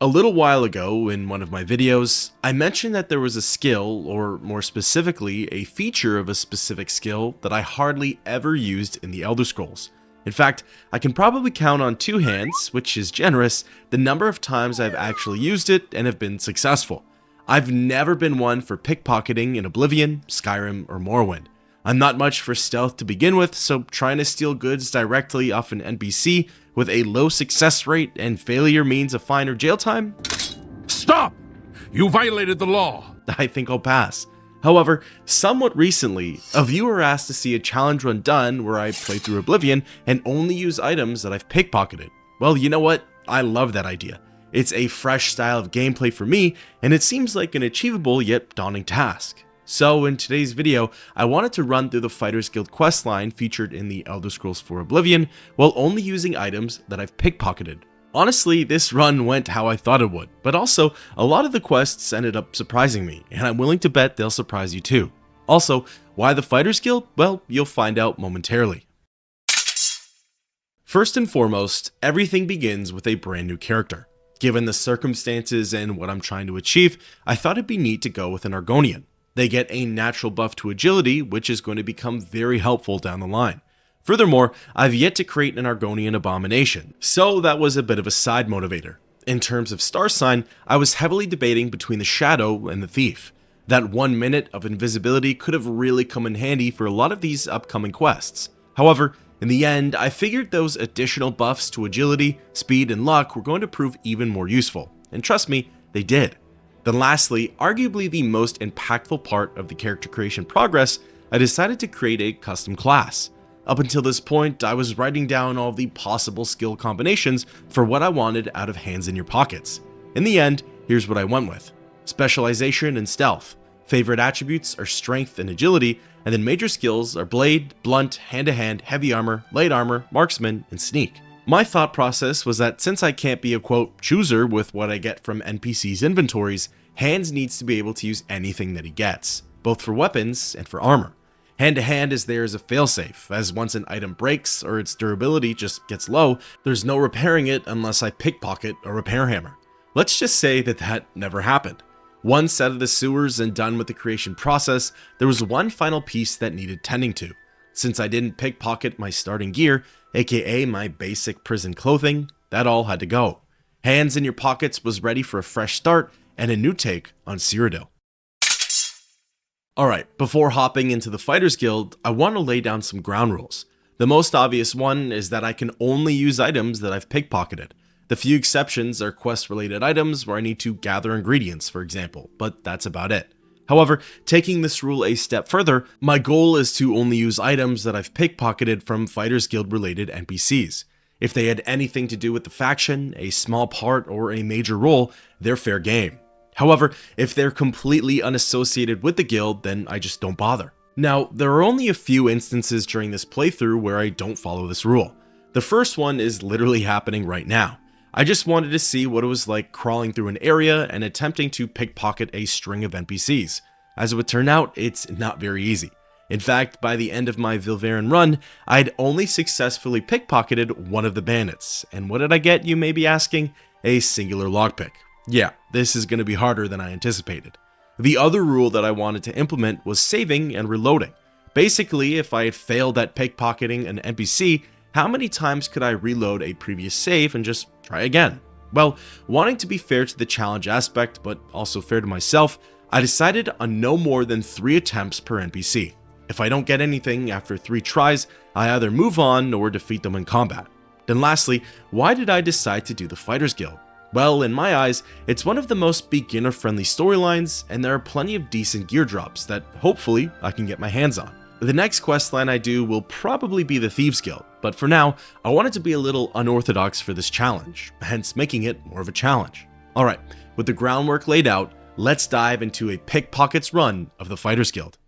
A little while ago in one of my videos, I mentioned that there was a skill, or more specifically, a feature of a specific skill that I hardly ever used in the Elder Scrolls. In fact, I can probably count on two hands, which is generous, the number of times I've actually used it and have been successful. I've never been one for pickpocketing in Oblivion, Skyrim, or Morrowind. I'm not much for stealth to begin with, so trying to steal goods directly off an NPC with a low success rate and failure means a fine or jail time? Stop! You violated the law! I think I'll pass. However, somewhat recently, a viewer asked to see a challenge run done where I play through Oblivion and only use items that I've pickpocketed. Well, you know what? I love that idea. It's a fresh style of gameplay for me, and it seems like an achievable yet daunting task. So in today's video, I wanted to run through the Fighters Guild questline featured in the Elder Scrolls IV Oblivion while only using items that I've pickpocketed. Honestly, this run went how I thought it would, but also a lot of the quests ended up surprising me, and I'm willing to bet they'll surprise you too. Also, why the Fighters Guild? Well, you'll find out momentarily. First and foremost, everything begins with a brand new character. Given the circumstances and what I'm trying to achieve, I thought it'd be neat to go with an Argonian. They get a natural buff to agility, which is going to become very helpful down the line. Furthermore, I've yet to create an Argonian abomination, so that was a bit of a side motivator. In terms of star sign, I was heavily debating between the Shadow and the Thief. That 1 minute of invisibility could have really come in handy for a lot of these upcoming quests. However, in the end, I figured those additional buffs to agility, speed, and luck were going to prove even more useful, and trust me, they did. Then lastly, arguably the most impactful part of the character creation progress, I decided to create a custom class. Up until this point, I was writing down all the possible skill combinations for what I wanted out of hands in your pockets. In the end, here's what I went with. Specialization and stealth. Favorite attributes are strength and agility, and then major skills are blade, blunt, hand-to-hand, heavy armor, light armor, marksman, and sneak. My thought process was that since I can't be a quote chooser with what I get from NPCs' inventories, Hands needs to be able to use anything that he gets, both for weapons and for armor. Hand-to-hand is there as a failsafe, as once an item breaks or its durability just gets low, there's no repairing it unless I pickpocket a repair hammer. Let's just say that that never happened. Once out of the sewers and done with the creation process, there was one final piece that needed tending to. Since I didn't pickpocket my starting gear, aka my basic prison clothing, that all had to go. Hands in your pockets was ready for a fresh start and a new take on Cyrodiil. Alright, before hopping into the Fighters Guild, I want to lay down some ground rules. The most obvious one is that I can only use items that I've pickpocketed. The few exceptions are quest-related items where I need to gather ingredients, for example, but that's about it. However, taking this rule a step further, my goal is to only use items that I've pickpocketed from Fighters Guild related NPCs. If they had anything to do with the faction, a small part, or a major role, they're fair game. However, if they're completely unassociated with the guild, then I just don't bother. Now, there are only a few instances during this playthrough where I don't follow this rule. The first one is literally happening right now. I just wanted to see what it was like crawling through an area and attempting to pickpocket a string of NPCs. As it would turn out, it's not very easy. In fact, by the end of my Vilverin run, I'd only successfully pickpocketed one of the bandits. And what did I get, you may be asking? A singular lockpick. Yeah, this is going to be harder than I anticipated. The other rule that I wanted to implement was saving and reloading. Basically, if I had failed at pickpocketing an NPC, how many times could I reload a previous save and just try again? Well, wanting to be fair to the challenge aspect, but also fair to myself, I decided on no more than 3 attempts per NPC. If I don't get anything after 3 tries, I either move on or defeat them in combat. Then lastly, why did I decide to do the Fighters Guild? Well, in my eyes, it's one of the most beginner-friendly storylines, and there are plenty of decent gear drops that hopefully I can get my hands on. The next questline I do will probably be the Thieves Guild, but for now, I wanted to be a little unorthodox for this challenge, hence making it more of a challenge. Alright, with the groundwork laid out, let's dive into a pickpockets run of the Fighters Guild.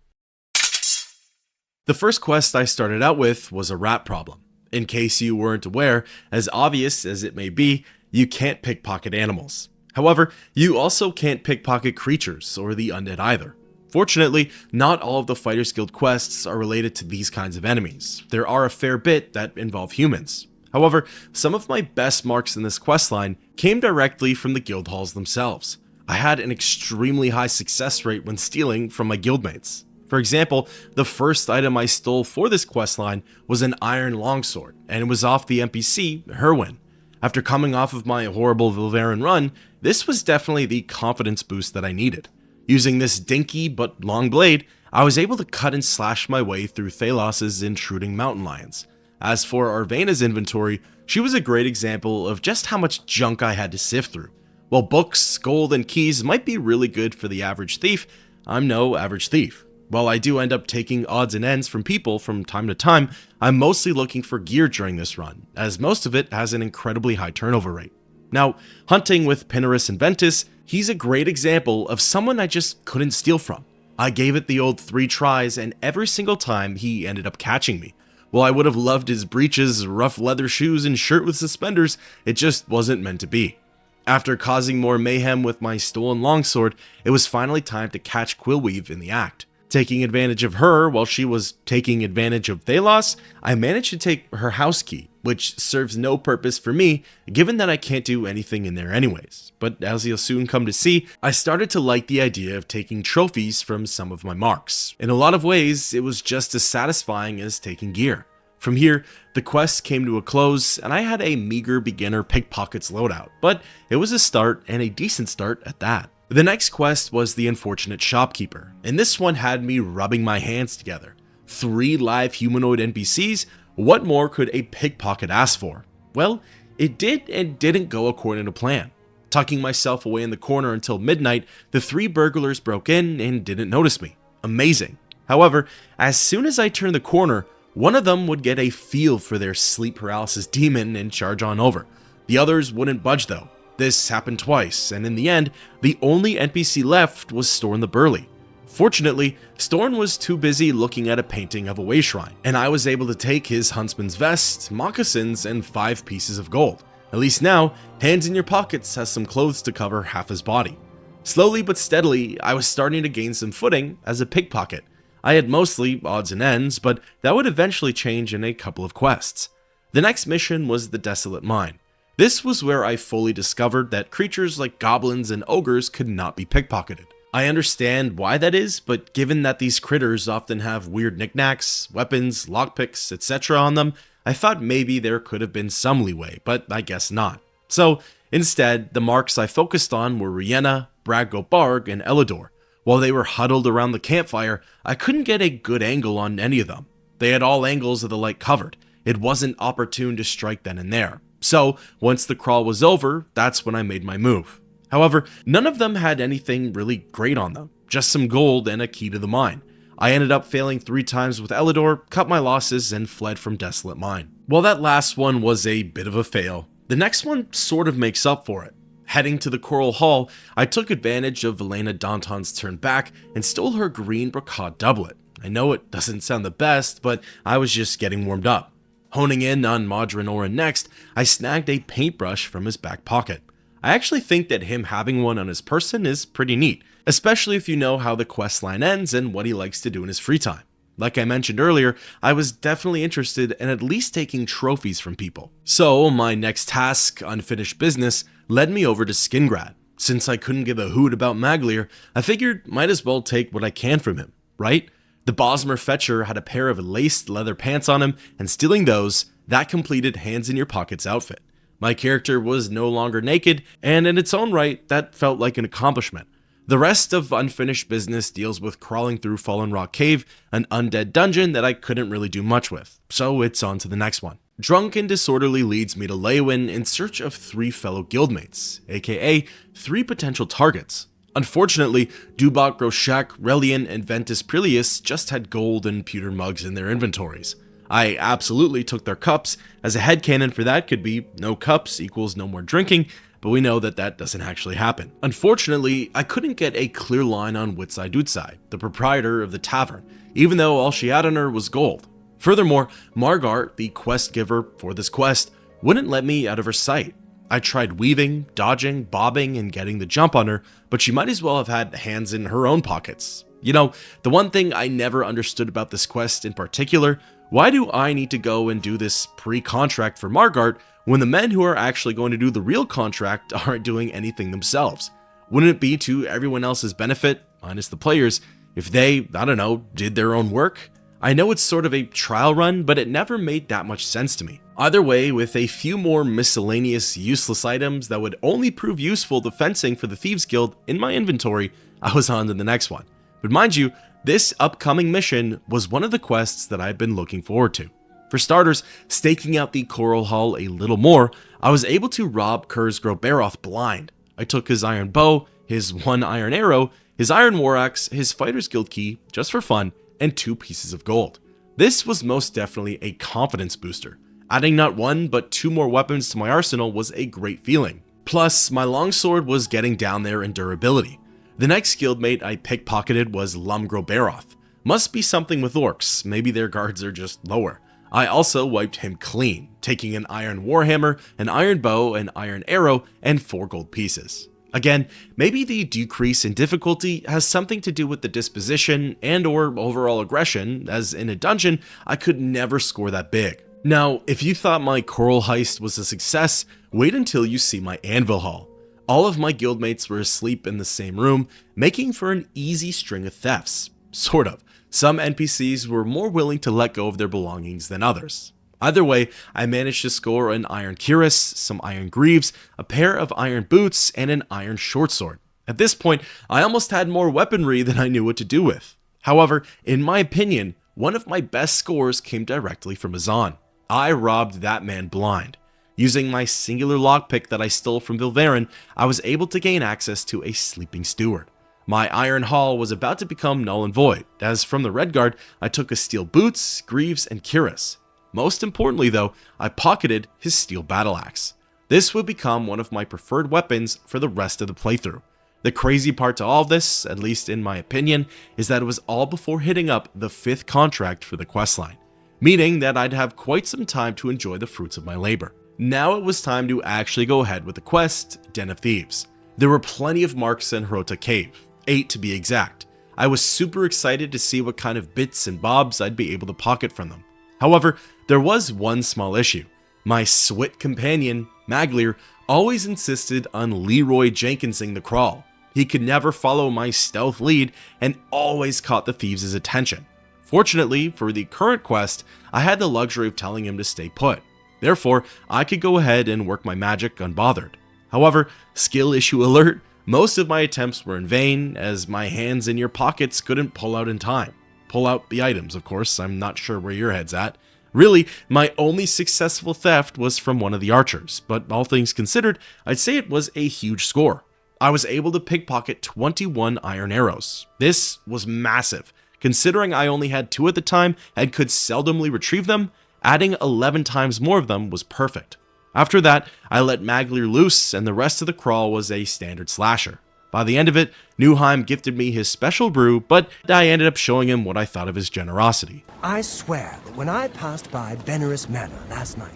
The first quest I started out with was a rat problem. In case you weren't aware, as obvious as it may be, you can't pickpocket animals. However, you also can't pickpocket creatures or the undead either. Fortunately, not all of the Fighters Guild quests are related to these kinds of enemies. There are a fair bit that involve humans. However, some of my best marks in this questline came directly from the guild halls themselves. I had an extremely high success rate when stealing from my guildmates. For example, the first item I stole for this questline was an iron longsword, and it was off the NPC, Herwin. After coming off of my horrible Vilverin run, this was definitely the confidence boost that I needed. Using this dinky but long blade, I was able to cut and slash my way through Thalos' intruding mountain lions. As for Arvena's inventory, she was a great example of just how much junk I had to sift through. While books, gold, and keys might be really good for the average thief, I'm no average thief. While I do end up taking odds and ends from people from time to time, I'm mostly looking for gear during this run, as most of it has an incredibly high turnover rate. Now, hunting with Pinarus and Ventus, he's a great example of someone I just couldn't steal from. I gave it the old 3 tries, and every single time he ended up catching me. While I would have loved his breeches, rough leather shoes, and shirt with suspenders, it just wasn't meant to be. After causing more mayhem with my stolen longsword, it was finally time to catch Quillweave in the act. Taking advantage of her while she was taking advantage of Thalos, I managed to take her house key, which serves no purpose for me, given that I can't do anything in there anyways. But as you'll soon come to see, I started to like the idea of taking trophies from some of my marks. In a lot of ways, it was just as satisfying as taking gear. From here, the quest came to a close, and I had a meager beginner pickpockets loadout, but it was a start, and a decent start at that. The next quest was the Unfortunate Shopkeeper, and this one had me rubbing my hands together. 3 live humanoid NPCs, what more could a pickpocket ask for? Well, it did and didn't go according to plan. Tucking myself away in the corner until midnight, the 3 burglars broke in and didn't notice me. Amazing. However, as soon as I turned the corner, one of them would get a feel for their sleep paralysis demon and charge on over. The others wouldn't budge though. This happened twice, and in the end, the only NPC left was Storn the Burly. Fortunately, Storn was too busy looking at a painting of a way shrine, and I was able to take his huntsman's vest, moccasins, and 5 pieces of gold. At least now, Hands in Your Pockets has some clothes to cover half his body. Slowly but steadily, I was starting to gain some footing as a pickpocket. I had mostly odds and ends, but that would eventually change in a couple of quests. The next mission was the Desolate Mine. This was where I fully discovered that creatures like goblins and ogres could not be pickpocketed. I understand why that is, but given that these critters often have weird knickknacks, weapons, lockpicks, etc. on them, I thought maybe there could have been some leeway, but I guess not. So, instead, the marks I focused on were Rihanna, Braggo-Barg, and Elidor. While they were huddled around the campfire, I couldn't get a good angle on any of them. They had all angles of the light covered. It wasn't opportune to strike then and there. So, once the crawl was over, that's when I made my move. However, none of them had anything really great on them, just some gold and a key to the mine. I ended up failing 3 times with Elidor, cut my losses, and fled from Desolate Mine. While that last one was a bit of a fail, the next one sort of makes up for it. Heading to the Coral Hall, I took advantage of Elena Danton's turn back and stole her green brocade doublet. I know it doesn't sound the best, but I was just getting warmed up. Honing in on Modron Orin next, I snagged a paintbrush from his back pocket. I actually think that him having one on his person is pretty neat, especially if you know how the questline ends and what he likes to do in his free time. Like I mentioned earlier, I was definitely interested in at least taking trophies from people. So my next task, unfinished business, led me over to Skingrad. Since I couldn't give a hoot about Maglier, I figured might as well take what I can from him, right? The Bosmer Fetcher had a pair of laced leather pants on him, and stealing those, that completed Hands in Your Pockets outfit. My character was no longer naked, and in its own right, that felt like an accomplishment. The rest of unfinished business deals with crawling through Fallen Rock Cave, an undead dungeon that I couldn't really do much with, so it's on to the next one. Drunk and Disorderly leads me to Leywin in search of 3 fellow guildmates, aka 3 potential targets. Unfortunately, Dubok Groshak, Relian, and Ventus Prilius just had gold and pewter mugs in their inventories. I absolutely took their cups, as a headcanon for that could be no cups equals no more drinking, but we know that that doesn't actually happen. Unfortunately, I couldn't get a clear line on Witsai Dutsai, the proprietor of the tavern, even though all she had on her was gold. Furthermore, Margar, the quest giver for this quest, wouldn't let me out of her sight. I tried weaving, dodging, bobbing, and getting the jump on her, but she might as well have had hands in her own pockets. You know, the one thing I never understood about this quest in particular Why do I need to go and do this pre-contract for Margart when the men who are actually going to do the real contract aren't doing anything themselves? Wouldn't it be to everyone else's benefit, minus the players, if they, I don't know, did their own work? I know it's sort of a trial run, but it never made that much sense to me. Either way, with a few more miscellaneous useless items that would only prove useful to fencing for the Thieves Guild in my inventory, I was on to the next one. But mind you, this upcoming mission was one of the quests that I've been looking forward to. For starters, staking out the Coral Hall a little more, I was able to rob Kurzgro Baroth blind. I took his iron bow, his one iron arrow, his iron war axe, his Fighter's Guild key, just for fun, and 2 pieces of gold. This was most definitely a confidence booster. Adding not 1 but 2 more weapons to my arsenal was a great feeling. Plus, my longsword was getting down there in durability. The next guildmate I pickpocketed was Lumgro Baroth. Must be something with orcs, maybe their guards are just lower. I also wiped him clean, taking an iron warhammer, an iron bow, an iron arrow, and 4 gold pieces. Again, maybe the decrease in difficulty has something to do with the disposition and or overall aggression, as in a dungeon, I could never score that big. Now, if you thought my coral heist was a success, wait until you see my anvil haul. All of my guildmates were asleep in the same room, making for an easy string of thefts. Sort of. Some NPCs were more willing to let go of their belongings than others. Either way, I managed to score an iron cuirass, some iron greaves, a pair of iron boots, and an iron short sword. At this point, I almost had more weaponry than I knew what to do with. However, in my opinion, one of my best scores came directly from Azan. I robbed that man blind. Using my singular lockpick that I stole from Vilverin, I was able to gain access to a sleeping steward. My iron haul was about to become null and void, as from the Redguard, I took his steel boots, greaves, and cuirass. Most importantly though, I pocketed his steel battle axe. This would become one of my preferred weapons for the rest of the playthrough. The crazy part to all of this, at least in my opinion, is that it was all before hitting up the 5th contract for the questline, meaning that I'd have quite some time to enjoy the fruits of my labor. Now it was time to actually go ahead with the quest, Den of Thieves. There were plenty of marks in Hrota Cave, 8 to be exact. I was super excited to see what kind of bits and bobs I'd be able to pocket from them. However, there was one small issue. My Swit companion, Maglir, always insisted on Leroy Jenkinsing the crawl. He could never follow my stealth lead and always caught the thieves' attention. Fortunately, for the current quest, I had the luxury of telling him to stay put. Therefore, I could go ahead and work my magic unbothered. However, skill issue alert, most of my attempts were in vain, as my hands in your pockets couldn't pull out in time. Pull out the items, of course, I'm not sure where your head's at. Really, my only successful theft was from one of the archers, but all things considered, I'd say it was a huge score. I was able to pickpocket 21 iron arrows. This was massive. Considering I only had 2 at the time and could seldomly retrieve them, adding 11 times more of them was perfect. After that, I let Maglir loose and the rest of the crawl was a standard slasher. By the end of it, Newheim gifted me his special brew, but I ended up showing him what I thought of his generosity. I swear that when I passed by Benerus Manor last night...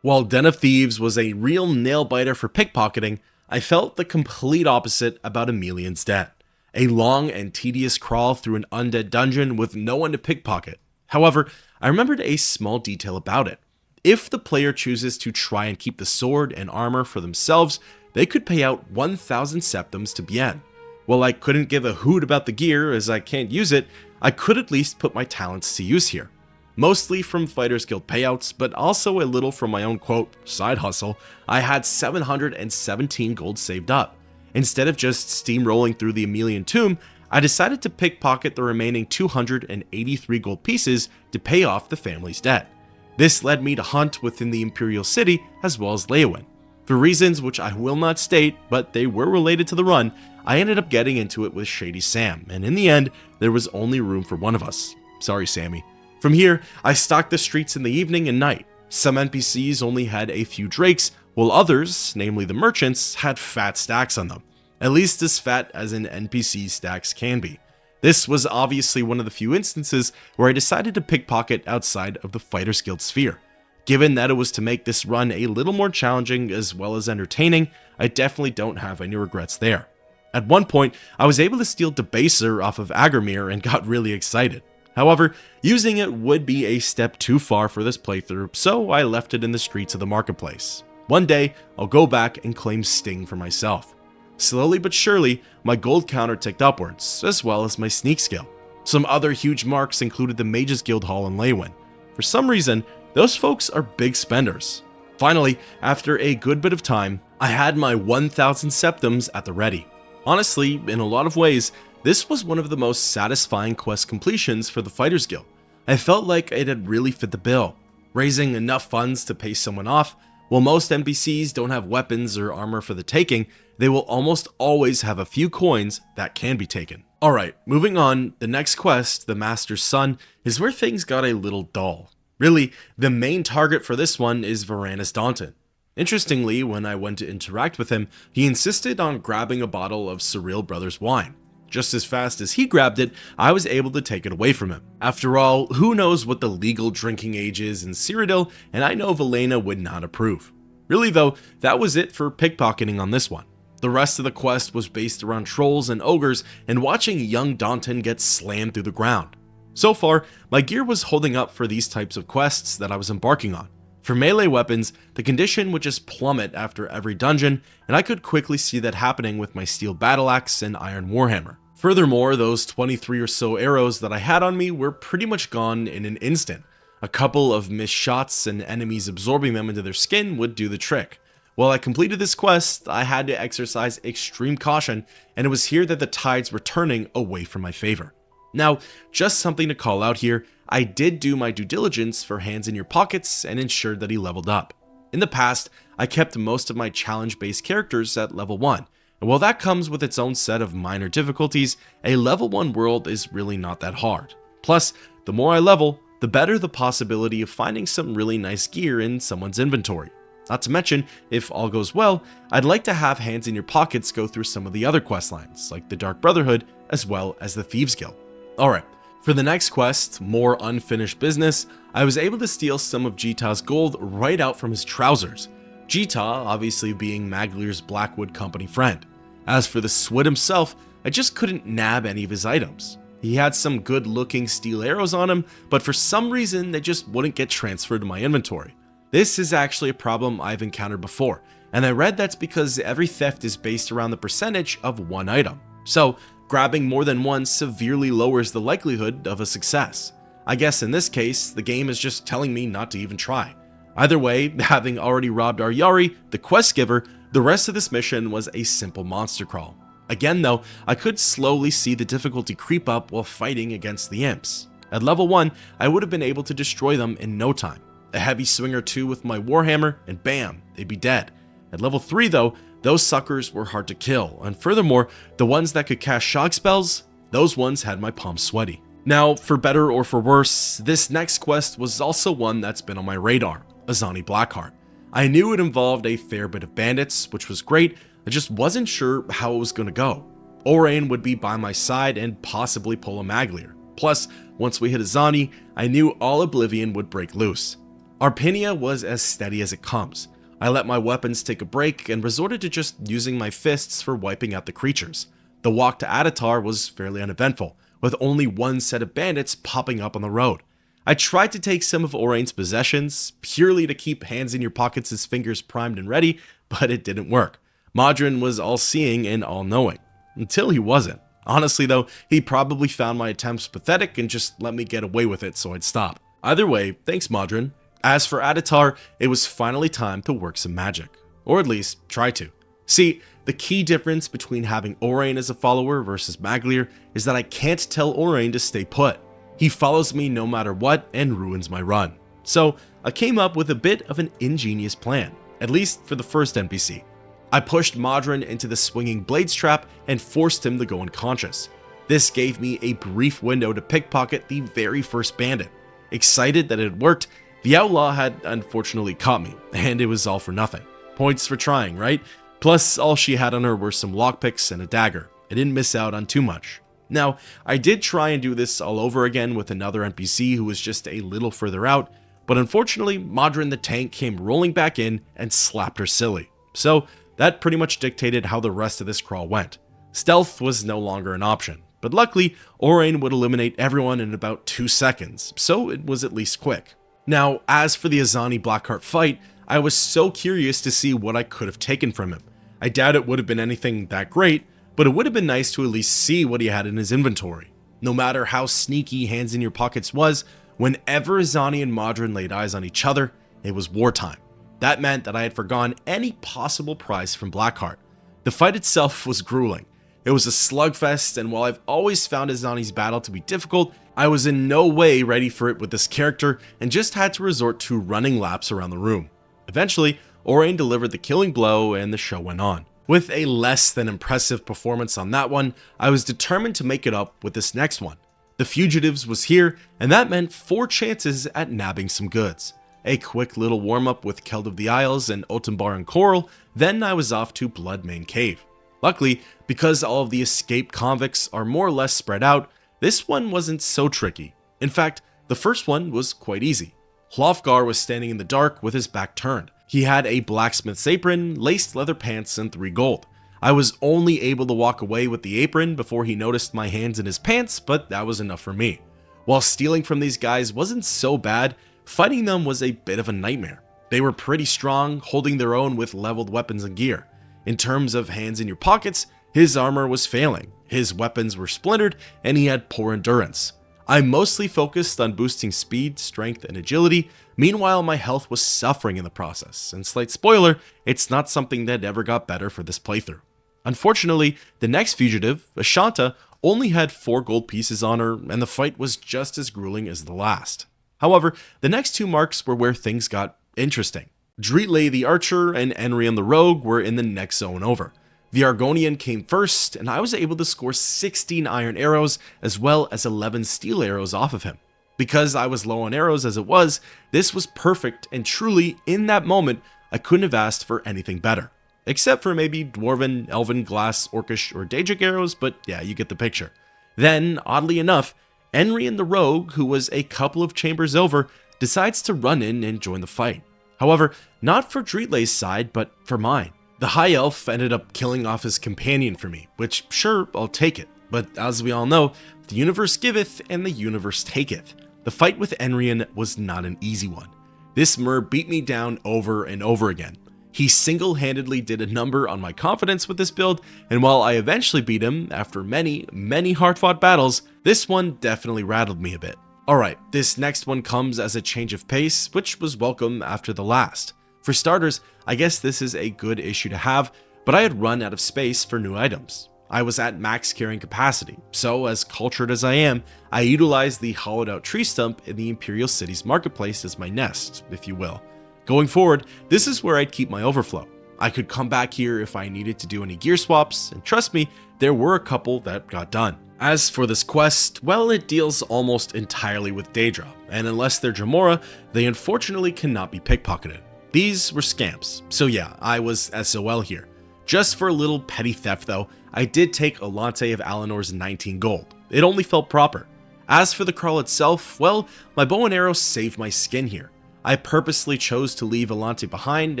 While Den of Thieves was a real nail-biter for pickpocketing, I felt the complete opposite about Emelian's Debt. A long and tedious crawl through an undead dungeon with no one to pickpocket. However, I remembered a small detail about it. If the player chooses to try and keep the sword and armor for themselves, they could pay out 1,000 septims to Bien. While I couldn't give a hoot about the gear as I can't use it, I could at least put my talents to use here. Mostly from Fighters Guild payouts, but also a little from my own quote, side hustle, I had 717 gold saved up. Instead of just steamrolling through the Emelian tomb, I decided to pickpocket the remaining 283 gold pieces to pay off the family's debt. This led me to hunt within the Imperial City as well as Leyawiin. For reasons which I will not state, but they were related to the run, I ended up getting into it with Shady Sam, and in the end, there was only room for one of us. Sorry, Sammy. From here, I stalked the streets in the evening and night. Some NPCs only had a few drakes, while others, namely the merchants, had fat stacks on them. At least as fat as an NPC stacks can be. This was obviously one of the few instances where I decided to pickpocket outside of the Fighters Guild sphere. Given that it was to make this run a little more challenging as well as entertaining, I definitely don't have any regrets there. At one point, I was able to steal Debaser off of Agarmir and got really excited. However, using it would be a step too far for this playthrough, so I left it in the streets of the marketplace. One day, I'll go back and claim Sting for myself. Slowly but surely, my gold counter ticked upwards, as well as my sneak skill. Some other huge marks included the Mages Guild Hall in Leywin. For some reason, those folks are big spenders. Finally, after a good bit of time, I had my 1000 septims at the ready. Honestly, in a lot of ways, this was one of the most satisfying quest completions for the Fighters Guild. I felt like it had really fit the bill, raising enough funds to pay someone off. While most NPCs don't have weapons or armor for the taking, they will almost always have a few coins that can be taken. Alright, moving on, the next quest, the Master's Son, is where things got a little dull. Really, the main target for this one is Varanus Daunton. Interestingly, when I went to interact with him, he insisted on grabbing a bottle of Surreal Brothers wine. Just as fast as he grabbed it, I was able to take it away from him. After all, who knows what the legal drinking age is in Cyrodiil, and I know Valena would not approve. Really though, that was it for pickpocketing on this one. The rest of the quest was based around trolls and ogres and watching young Daunton get slammed through the ground. So far, my gear was holding up for these types of quests that I was embarking on. For melee weapons, the condition would just plummet after every dungeon, and I could quickly see that happening with my steel battle axe and iron warhammer. Furthermore, those 23 or so arrows that I had on me were pretty much gone in an instant. A couple of missed shots and enemies absorbing them into their skin would do the trick. While I completed this quest, I had to exercise extreme caution, and it was here that the tides were turning away from my favor. Now, just something to call out here, I did do my due diligence for Hands in Your Pockets and ensured that he leveled up. In the past, I kept most of my challenge-based characters at level 1, and while that comes with its own set of minor difficulties, a level 1 world is really not that hard. Plus, the more I level, the better the possibility of finding some really nice gear in someone's inventory. Not to mention, if all goes well, I'd like to have Hands in Your Pockets go through some of the other questlines, like the Dark Brotherhood, as well as the Thieves Guild. Alright, for the next quest, more unfinished business, I was able to steal some of Jita's gold right out from his trousers. Jita obviously being Maglir's Blackwood Company friend. As for the Swid himself, I just couldn't nab any of his items. He had some good looking steel arrows on him, but for some reason they just wouldn't get transferred to my inventory. This is actually a problem I've encountered before, and I read that's because every theft is based around the percentage of one item. So, grabbing more than one severely lowers the likelihood of a success. I guess in this case, the game is just telling me not to even try. Either way, having already robbed Aryari, the quest giver, the rest of this mission was a simple monster crawl. Again though, I could slowly see the difficulty creep up while fighting against the imps. At level 1, I would have been able to destroy them in no time. A heavy swing or two with my warhammer, and bam, they'd be dead. At level 3 though, those suckers were hard to kill, and furthermore, the ones that could cast shock spells, those ones had my palms sweaty. Now, for better or for worse, this next quest was also one that's been on my radar, Azani Blackheart. I knew it involved a fair bit of bandits, which was great, I just wasn't sure how it was going to go. Orain would be by my side and possibly pull a Maglir. Plus, once we hit Azani, I knew all Oblivion would break loose. Arpinia was as steady as it comes. I let my weapons take a break and resorted to just using my fists for wiping out the creatures. The walk to Adatar was fairly uneventful, with only one set of bandits popping up on the road. I tried to take some of Orain's possessions, purely to keep Hands in Your Pockets' fingers primed and ready, but it didn't work. Modron was all-seeing and all-knowing. Until he wasn't. Honestly though, he probably found my attempts pathetic and just let me get away with it so I'd stop. Either way, thanks Modron. As for Adatar, it was finally time to work some magic. Or at least, try to. See, the key difference between having Orain as a follower versus Maglir is that I can't tell Orain to stay put. He follows me no matter what and ruins my run. So, I came up with a bit of an ingenious plan, at least for the first NPC. I pushed Modron into the swinging blades trap and forced him to go unconscious. This gave me a brief window to pickpocket the very first bandit. Excited that it had worked, the outlaw had unfortunately caught me, and it was all for nothing. Points for trying, right? Plus, all she had on her were some lockpicks and a dagger. I didn't miss out on too much. Now, I did try and do this all over again with another NPC who was just a little further out, but unfortunately, Modron the tank came rolling back in and slapped her silly. So, that pretty much dictated how the rest of this crawl went. Stealth was no longer an option, but luckily, Orain would eliminate everyone in about 2 seconds, so it was at least quick. Now, as for the Azani Blackheart fight, I was so curious to see what I could have taken from him. I doubt it would have been anything that great, but it would have been nice to at least see what he had in his inventory. No matter how sneaky Hands in Your Pockets was, whenever Azani and Modron laid eyes on each other, it was wartime. That meant that I had forgone any possible prize from Blackheart. The fight itself was grueling. It was a slugfest, and while I've always found Azani's battle to be difficult, I was in no way ready for it with this character and just had to resort to running laps around the room. Eventually, Orain delivered the killing blow and the show went on. With a less than impressive performance on that one, I was determined to make it up with this next one. The Fugitives was here, and that meant 4 chances at nabbing some goods. A quick little warm-up with Keld of the Isles and Otenbar and Coral, then I was off to Bloodmane Cave. Luckily, because all of the escaped convicts are more or less spread out, this one wasn't so tricky. In fact, the first one was quite easy. Hlofgar was standing in the dark with his back turned. He had a blacksmith's apron, laced leather pants, and 3 gold. I was only able to walk away with the apron before he noticed my hands in his pants, but that was enough for me. While stealing from these guys wasn't so bad, fighting them was a bit of a nightmare. They were pretty strong, holding their own with leveled weapons and gear. In terms of Hands in Your Pockets, his armor was failing, his weapons were splintered, and he had poor endurance. I mostly focused on boosting speed, strength, and agility. Meanwhile, my health was suffering in the process, and slight spoiler, it's not something that ever got better for this playthrough. Unfortunately, the next fugitive, Ashanta, only had 4 gold pieces on her, and the fight was just as grueling as the last. However, the next 2 marks were where things got interesting. Dreetley the Archer and Enrian the Rogue were in the next zone over. The Argonian came first, and I was able to score 16 iron arrows as well as 11 steel arrows off of him. Because I was low on arrows as it was, this was perfect, and truly, in that moment, I couldn't have asked for anything better. Except for maybe Dwarven, Elven, Glass, Orcish, or Daedric arrows, but yeah, you get the picture. Then, oddly enough, Enrian the Rogue, who was a couple of chambers over, decides to run in and join the fight. However, not for Dreetley's side, but for mine. The High Elf ended up killing off his companion for me, which sure, I'll take it. But as we all know, the universe giveth and the universe taketh. The fight with Enrian was not an easy one. This Mer beat me down over and over again. He single-handedly did a number on my confidence with this build, and while I eventually beat him after many hard-fought battles, this one definitely rattled me a bit. Alright, this next one comes as a change of pace, which was welcome after the last. For starters, I guess this is a good issue to have, but I had run out of space for new items. I was at max carrying capacity, so as cultured as I am, I utilized the hollowed out tree stump in the Imperial City's marketplace as my nest, if you will. Going forward, this is where I'd keep my overflow. I could come back here if I needed to do any gear swaps, and trust me, there were a couple that got done. As for this quest, well, it deals almost entirely with Daedra, and unless they're Jamora, they unfortunately cannot be pickpocketed. These were scamps, so yeah, I was SOL here. Just for a little petty theft though, I did take Alante of Alinor's 19 gold. It only felt proper. As for the crawl itself, well, my bow and arrow saved my skin here. I purposely chose to leave Alante behind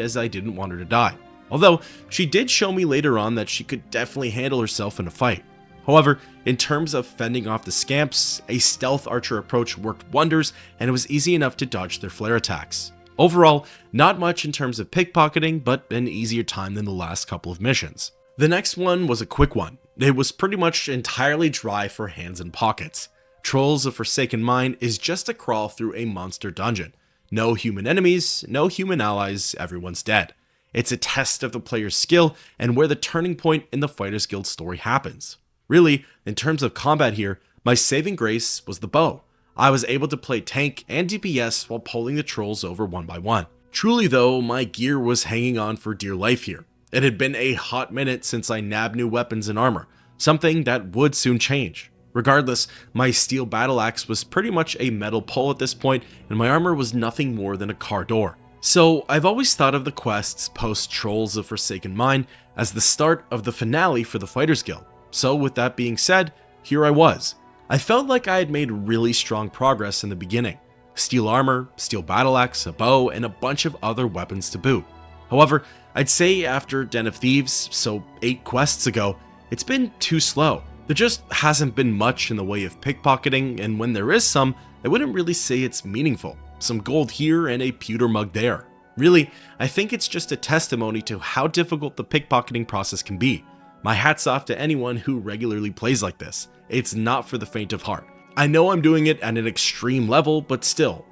as I didn't want her to die. Although, she did show me later on that she could definitely handle herself in a fight. However, in terms of fending off the scamps, a stealth archer approach worked wonders and it was easy enough to dodge their flare attacks. Overall, not much in terms of pickpocketing, but an easier time than the last couple of missions. The next one was a quick one. It was pretty much entirely dry for Hands and Pockets. Trolls of Forsaken Mine is just a crawl through a monster dungeon. No human enemies, no human allies, everyone's dead. It's a test of the player's skill and where the turning point in the Fighters Guild story happens. Really, in terms of combat here, my saving grace was the bow. I was able to play tank and DPS while pulling the trolls over one by one. Truly though, my gear was hanging on for dear life here. It had been a hot minute since I nabbed new weapons and armor, something that would soon change. Regardless, my steel battle axe was pretty much a metal pole at this point, and my armor was nothing more than a car door. So I've always thought of the quests post Trolls of Forsaken Mine as the start of the finale for the Fighters Guild. So with that being said, here I was. I felt like I had made really strong progress in the beginning. Steel armor, steel battle axe, a bow, and a bunch of other weapons to boot. However, I'd say after Den of Thieves, so 8 quests ago, it's been too slow. There just hasn't been much in the way of pickpocketing, and when there is some, I wouldn't really say it's meaningful. Some gold here and a pewter mug there. Really, I think it's just a testimony to how difficult the pickpocketing process can be. My hat's off to anyone who regularly plays like this. It's not for the faint of heart. I know I'm doing it at an extreme level, but still.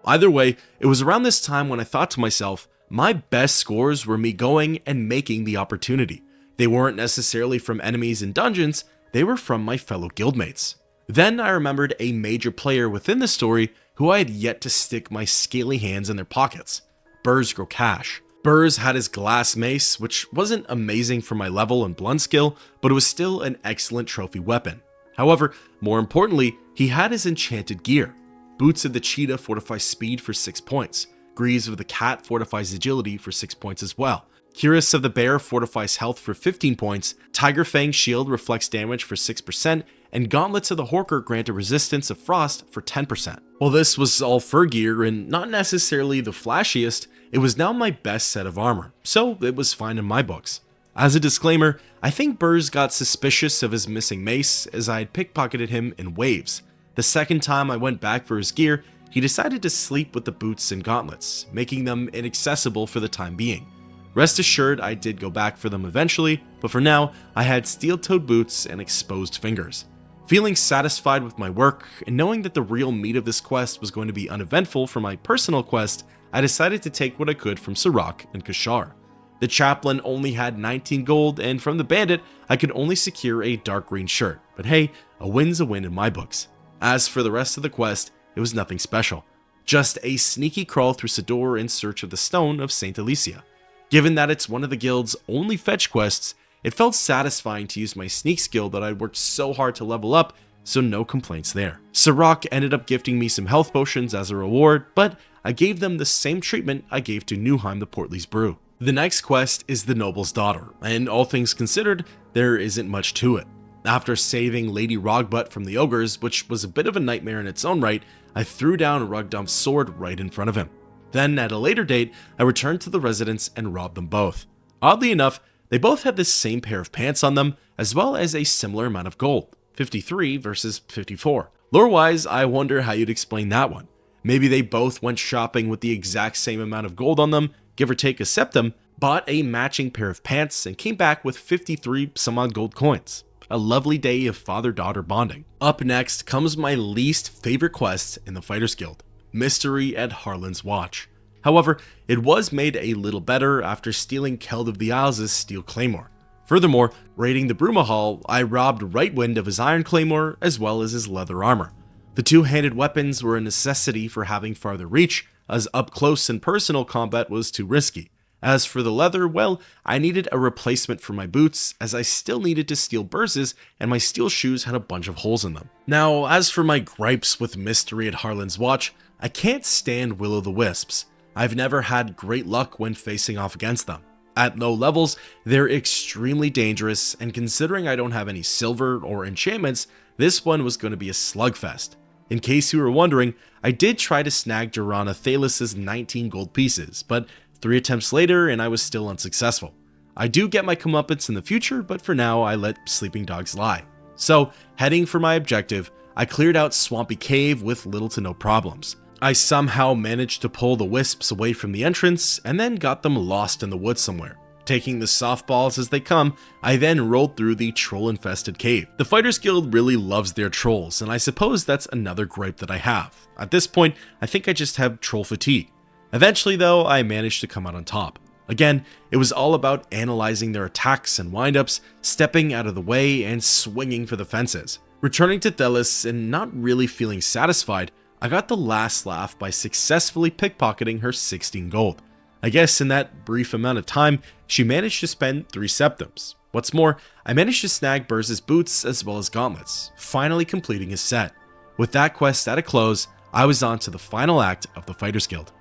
Either way, it was around this time when I thought to myself, my best scores were me going and making the opportunity. They weren't necessarily from enemies in dungeons, they were from my fellow guildmates. Then I remembered a major player within the story who I had yet to stick my scaly hands in their pockets. Burz Grokash. Burz had his glass mace, which wasn't amazing for my level and blunt skill, but it was still an excellent trophy weapon. However, more importantly, he had his enchanted gear. Boots of the Cheetah fortify speed for 6 points. Greaves of the Cat fortifies agility for 6 points as well. Cuirass of the Bear fortifies health for 15 points. Tiger Fang shield reflects damage for 6%, and Gauntlets of the Horker grant a resistance of frost for 10%. While this was all fur gear and not necessarily the flashiest, it was now my best set of armor, so it was fine in my books. As a disclaimer, I think Burz got suspicious of his missing mace as I had pickpocketed him in waves. The second time I went back for his gear, he decided to sleep with the boots and gauntlets, making them inaccessible for the time being. Rest assured, I did go back for them eventually, but for now, I had steel-toed boots and exposed fingers. Feeling satisfied with my work, and knowing that the real meat of this quest was going to be uneventful for my personal quest, I decided to take what I could from Sirach and Kashar. The chaplain only had 19 gold, and from the bandit, I could only secure a dark green shirt, but hey, a win's a win in my books. As for the rest of the quest, it was nothing special. Just a sneaky crawl through Sador in search of the Stone of St. Alicia. Given that it's one of the guild's only fetch quests, it felt satisfying to use my sneak skill that I'd worked so hard to level up, so no complaints there. Sirach ended up gifting me some health potions as a reward, but I gave them the same treatment I gave to Newheim the Portly's Brew. The next quest is the Noble's Daughter, and all things considered, there isn't much to it. After saving Lady Rogbutt from the ogres, which was a bit of a nightmare in its own right, I threw down Rugdump's sword right in front of him. Then, at a later date, I returned to the residence and robbed them both. Oddly enough, they both had the same pair of pants on them, as well as a similar amount of gold, 53 versus 54. Lore-wise, I wonder how you'd explain that one. Maybe they both went shopping with the exact same amount of gold on them, give or take a septum, bought a matching pair of pants, and came back with 53 some odd gold coins. A lovely day of father-daughter bonding. Up next comes my least favorite quest in the Fighters Guild, Mystery at Harlan's Watch. However, it was made a little better after stealing Keld of the Isles' steel claymore. Furthermore, raiding the Brumahal, I robbed Rightwind of his iron claymore as well as his leather armor. The two-handed weapons were a necessity for having farther reach, as up close and personal combat was too risky. As for the leather, well, I needed a replacement for my boots, as I still needed to steal Burz's, and my steel shoes had a bunch of holes in them. Now, as for my gripes with Mystery at Harlan's Watch, I can't stand Will-o'-the-Wisps. I've never had great luck when facing off against them. At low levels, they're extremely dangerous, and considering I don't have any silver or enchantments, this one was going to be a slugfest. In case you were wondering, I did try to snag Durana Thalis' 19 gold pieces, but 3 attempts later and I was still unsuccessful. I do get my comeuppance in the future, but for now I let sleeping dogs lie. So, heading for my objective, I cleared out Swampy Cave with little to no problems. I somehow managed to pull the wisps away from the entrance and then got them lost in the woods somewhere. Taking the softballs as they come, I then rolled through the troll-infested cave. The Fighters Guild really loves their trolls, and I suppose that's another gripe that I have. At this point, I think I just have troll fatigue. Eventually though, I managed to come out on top. Again, it was all about analyzing their attacks and windups, stepping out of the way, and swinging for the fences. Returning to Thelis and not really feeling satisfied, I got the last laugh by successfully pickpocketing her 16 gold. I guess in that brief amount of time, she managed to spend 3 septums. What's more, I managed to snag Burz's boots as well as gauntlets, finally completing his set. With that quest at a close, I was on to the final act of the Fighters Guild.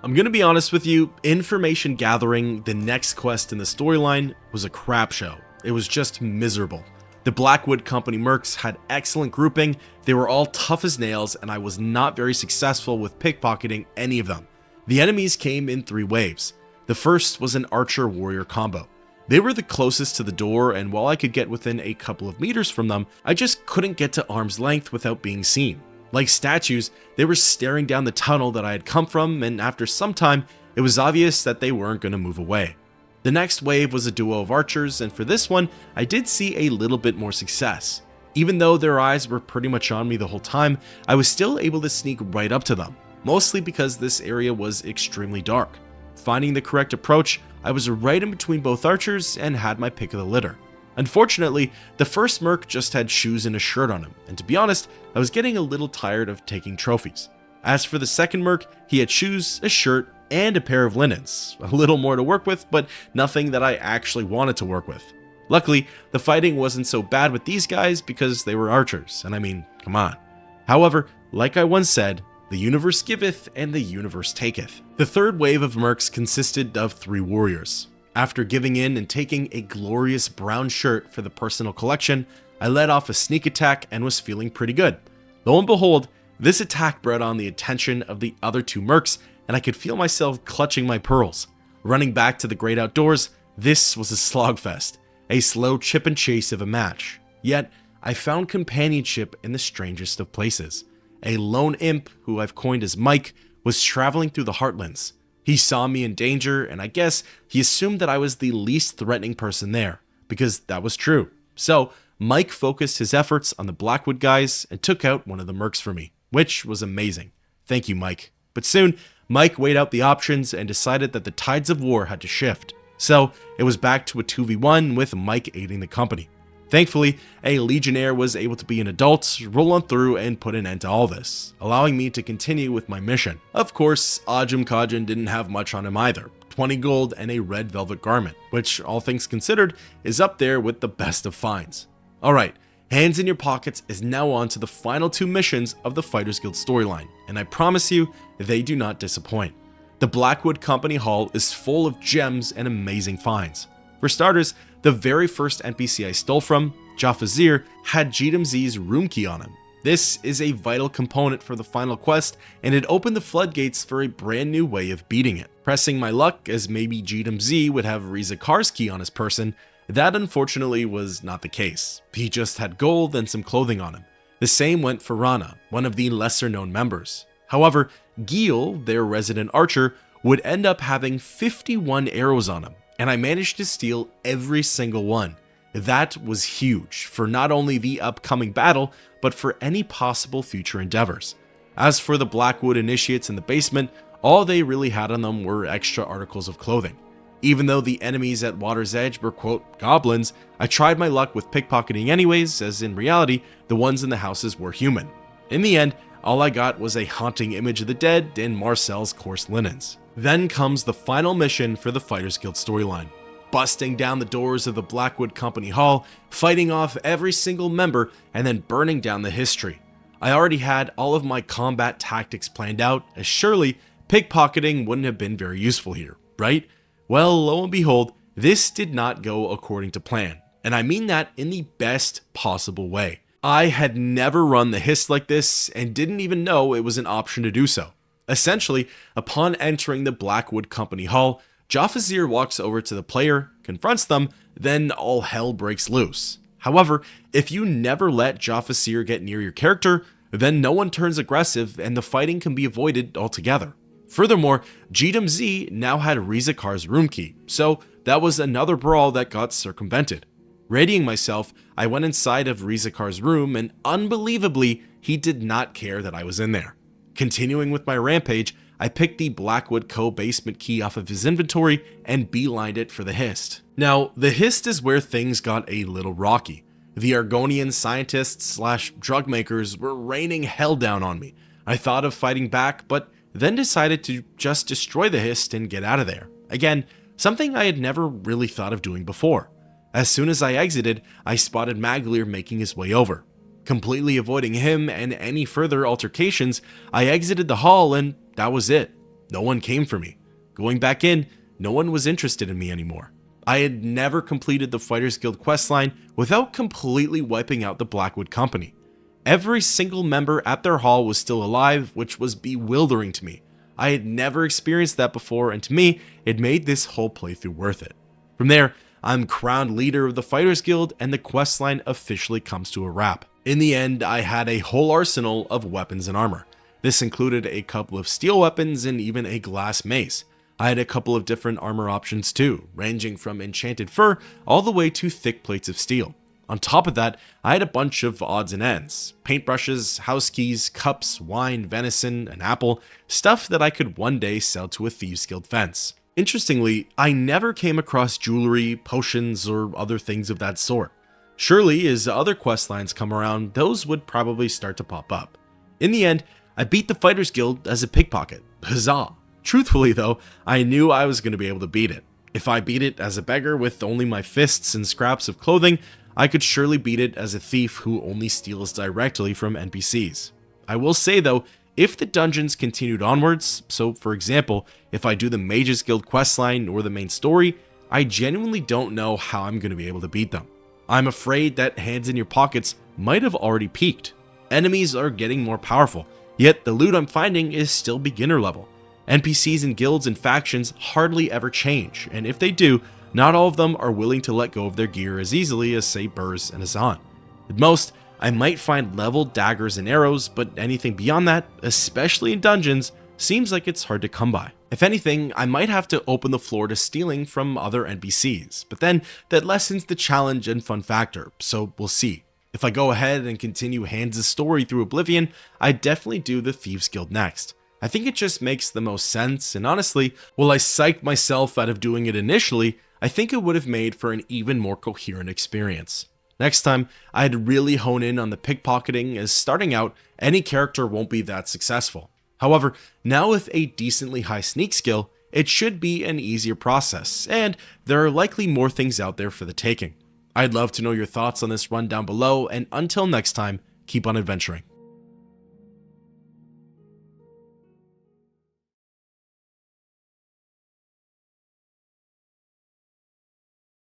I'm gonna be honest with you, information gathering, the next quest in the storyline, was a crap show. It was just miserable. The Blackwood Company mercs had excellent grouping, they were all tough as nails, and I was not very successful with pickpocketing any of them. The enemies came in 3 waves. The first was an archer-warrior combo. They were the closest to the door, and while I could get within a couple of meters from them, I just couldn't get to arm's length without being seen. Like statues, they were staring down the tunnel that I had come from, and after some time, it was obvious that they weren't going to move away. The next wave was a duo of archers, and for this one, I did see a little bit more success. Even though their eyes were pretty much on me the whole time, I was still able to sneak right up to them, mostly because this area was extremely dark. Finding the correct approach, I was right in between both archers and had my pick of the litter. Unfortunately, the first merc just had shoes and a shirt on him, and to be honest, I was getting a little tired of taking trophies. As for the second merc, he had shoes, a shirt, and a pair of linens. A little more to work with, but nothing that I actually wanted to work with. Luckily, the fighting wasn't so bad with these guys because they were archers, and I mean, come on. However, like I once said, the universe giveth and the universe taketh. The third wave of mercs consisted of 3 warriors. After giving in and taking a glorious brown shirt for the personal collection, I let off a sneak attack and was feeling pretty good. Lo and behold, this attack brought on the attention of the other 2 mercs, and I could feel myself clutching my pearls. Running back to the great outdoors, this was a slogfest, a slow chip and chase of a match. Yet, I found companionship in the strangest of places. A lone imp, who I've coined as Mike, was traveling through the Heartlands. He saw me in danger, and I guess he assumed that I was the least threatening person there, because that was true. So, Mike focused his efforts on the Blackwood guys and took out one of the mercs for me, which was amazing. Thank you, Mike. But soon, Mike weighed out the options and decided that the tides of war had to shift. So, it was back to a 2v1 with Mike aiding the company. Thankfully, a Legionnaire was able to be an adult, roll on through, and put an end to all this, allowing me to continue with my mission. Of course, Ajum Kajun didn't have much on him either, 20 gold and a red velvet garment, which, all things considered, is up there with the best of finds. Alright, hands in your pockets is now on to the final 2 missions of the Fighters Guild storyline, and I promise you, they do not disappoint. The Blackwood Company Hall is full of gems and amazing finds. For starters, the very first NPC I stole from, Jafazir, had Jedam Z's room key on him. This is a vital component for the final quest, and it opened the floodgates for a brand new way of beating it. Pressing my luck, as maybe Jedam Z would have Riza Kar's key on his person, that unfortunately was not the case. He just had gold and some clothing on him. The same went for Rana, one of the lesser known members. However, Gil, their resident archer, would end up having 51 arrows on him, and I managed to steal every single one. That was huge for not only the upcoming battle, but for any possible future endeavors. As for the Blackwood initiates in the basement, all they really had on them were extra articles of clothing. Even though the enemies at Water's Edge were quote goblins, I tried my luck with pickpocketing anyways, as in reality, the ones in the houses were human. In the end, all I got was a haunting image of the dead and Marcel's coarse linens. Then comes the final mission for the Fighters Guild storyline. Busting down the doors of the Blackwood Company Hall, fighting off every single member, and then burning down the history. I already had all of my combat tactics planned out, as surely pickpocketing wouldn't have been very useful here, right? Well, lo and behold, this did not go according to plan, and I mean that in the best possible way. I had never run the heist like this, and didn't even know it was an option to do so. Essentially, upon entering the Blackwood Company Hall, Jafazir walks over to the player, confronts them, then all hell breaks loose. However, if you never let Jafazir get near your character, then no one turns aggressive and the fighting can be avoided altogether. Furthermore, Jedam Z now had Rizakar's room key, so that was another brawl that got circumvented. Readying myself, I went inside of Rizakar's room, and unbelievably, he did not care that I was in there. Continuing with my rampage, I picked the Blackwood Co-basement key off of his inventory and beelined it for the heist. Now, the heist is where things got a little rocky. The Argonian scientists slash drug makers were raining hell down on me. I thought of fighting back, but then decided to just destroy the heist and get out of there. Again, something I had never really thought of doing before. As soon as I exited, I spotted Maglir making his way over. Completely avoiding him and any further altercations, I exited the hall and that was it. No one came for me. Going back in, no one was interested in me anymore. I had never completed the Fighters Guild questline without completely wiping out the Blackwood Company. Every single member at their hall was still alive, which was bewildering to me. I had never experienced that before, and to me, it made this whole playthrough worth it. From there, I'm crowned leader of the Fighters Guild, and the questline officially comes to a wrap. In the end, I had a whole arsenal of weapons and armor. This included a couple of steel weapons and even a glass mace. I had a couple of different armor options too, ranging from enchanted fur all the way to thick plates of steel. On top of that, I had a bunch of odds and ends: paintbrushes, house keys, cups, wine, venison, an apple, stuff that I could one day sell to a Thieves Guild fence. Interestingly, I never came across jewelry, potions, or other things of that sort. Surely, as other questlines come around, those would probably start to pop up. In the end, I beat the Fighters Guild as a pickpocket. Huzzah! Truthfully though, I knew I was going to be able to beat it. If I beat it as a beggar with only my fists and scraps of clothing, I could surely beat it as a thief who only steals directly from NPCs. I will say though, if the dungeons continued onwards, so for example, if I do the Mages Guild questline or the main story, I genuinely don't know how I'm going to be able to beat them. I'm afraid that hands in your pockets might have already peaked. Enemies are getting more powerful, yet the loot I'm finding is still beginner level. NPCs and guilds and factions hardly ever change, and if they do, not all of them are willing to let go of their gear as easily as, say, Burz and Azan. At most, I might find leveled daggers and arrows, but anything beyond that, especially in dungeons, seems like it's hard to come by. If anything, I might have to open the floor to stealing from other NPCs, but then that lessens the challenge and fun factor, so we'll see. If I go ahead and continue Hans' story through Oblivion, I'd definitely do the Thieves Guild next. I think it just makes the most sense, and honestly, while I psyched myself out of doing it initially, I think it would have made for an even more coherent experience. Next time, I'd really hone in on the pickpocketing, as starting out, any character won't be that successful. However, now with a decently high sneak skill, it should be an easier process, and there are likely more things out there for the taking. I'd love to know your thoughts on this run down below, and until next time, keep on adventuring.